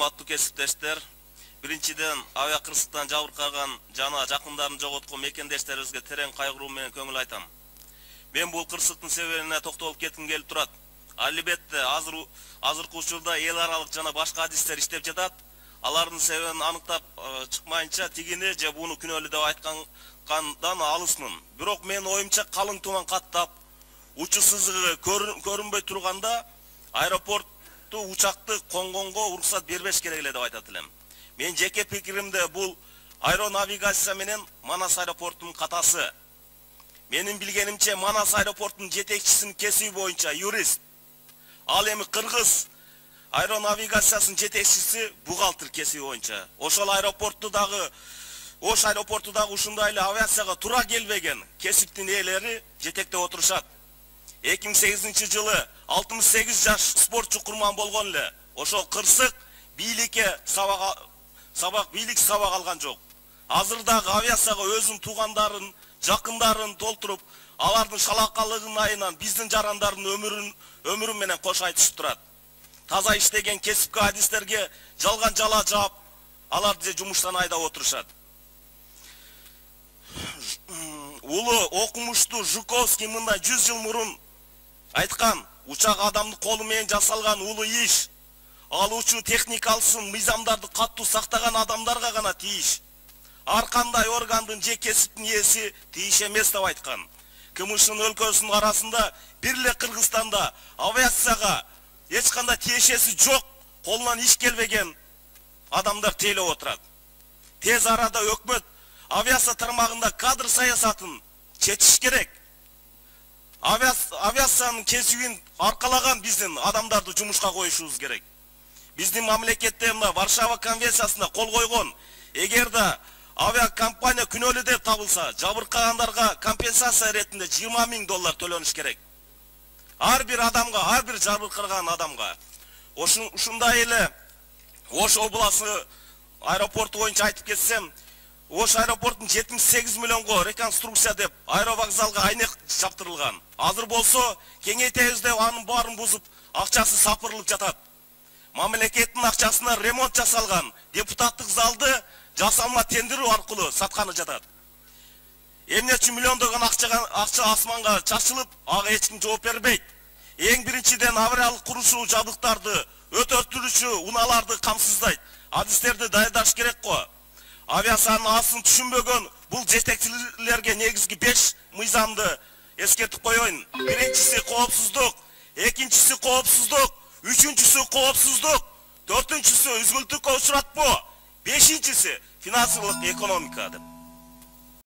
Урматтуу кесиптештер, биринчиден авиа кырсыктан жабыркаган жана жакындарын жоготкон мекендештерибизге терең кайгыруу менен көңүл айтам. Мен бул кырсыктын себебине токтолуп кетким келип турат. Албетте азыркы учурда эл аралык жана башка адистер иштеп жатат. Алардын себебин аныктап чыкмайынча тигини же буну күнөөлүү деп айткандан алысмын. Бирок менин оюмча калың туман каттап, учу сызыгы көрүнбөй турганда аэропортту учакты конгонго уруксат бербеш керек эле деп айтат элем. Мен жеке пикиримде бул аэронавигация менен Манас аэропортунун катасы. Менин билгенимче Манас аэропортунун жетекчисинин кесиби боюнча юрист. Ал эми кыргыз аэронавигациясынын жетекчиси бухгалтер кесиби боюнча. Ошол аэропорту дагы ушундай эле авиацияга туура келбеген кесиптин ээлери жетектеп отурушат. 2008-жылы 68 жаш спортчу курман болгон эле. Ошол кырсык бийлик сабак алган жок. Азырдагы авиацияга өзүнүн туугандарын, жакындарын толтуруп, алардын шалакалыгын айынан биздин жарандардын өмүрү менен кош айтышып турат. Таза иштеген кесипке адистерге жалган жала жаап, аларды жумуштан айдап отурушат. Улуу окумуштуу Жуковский мындай 100 жыл мурун айткан, учак адамдын колу менен жасалган улуу иш. Ал учуу техникалысын, мыйзамдарды каттуу сактаган адамдарга гана тийиш. Ар кандай органдын же кесиптин ээси тийиш эмес деп айткан. КМШнын өлкөсүнүн арасында бир эле Кыргызстанда авиацияга эч кандай тиешеси жок, колунан иш келбеген адамдар тейлеп отурат. Тез арада өкмөт авиация тармагында кадр саясатын чечиш керек. Авиациянын кесибин аркалаган биздин адамдарды жумушка коюшубуз керек. Биздин мамлекетте Варшава конвенциясына кол койгон. Эгерде авиакомпания күнөөлүү деп табылса, жабыркагандарга компенсация иретинде $20,000 төлөнүш керек. Ар бир адамга, ар бир жабыркаган адамга. Ушундай эле Ош обласы аэропорту боюнча айтып кетсем, Ош аэропортун 78 миллионго реконструкция деп аэровокзалга айнек чаптырылган. Азыр болсо кеңейтебиз деп анын баарын бузуп, акчасы сапырылып жатат. Мамлекеттин акчасына ремонт жасалган депутаттык залды жасалма тендер аркылуу сатканы жатат. Эмне үчүн миллиондогон акча асманга чачылып, ага эч ким жооп бербейт. Эң биринчиден авариялык курушуу жабдыктарды, өтөртүрүүчү унааларды камсыздайт. Адистерди даярдаш керек го. Авиациянын асын түшүнбөгөн бул жетекчилерге негизги 5 мыйзамды эскертип коеюн. Биринчиси коопсуздук, экинчиси коопсуздук, үчүнчүсү коопсуздук, төртүнчүсү үзгүлтүккө учуратпоо, бешинчиси финансылык экономика деп.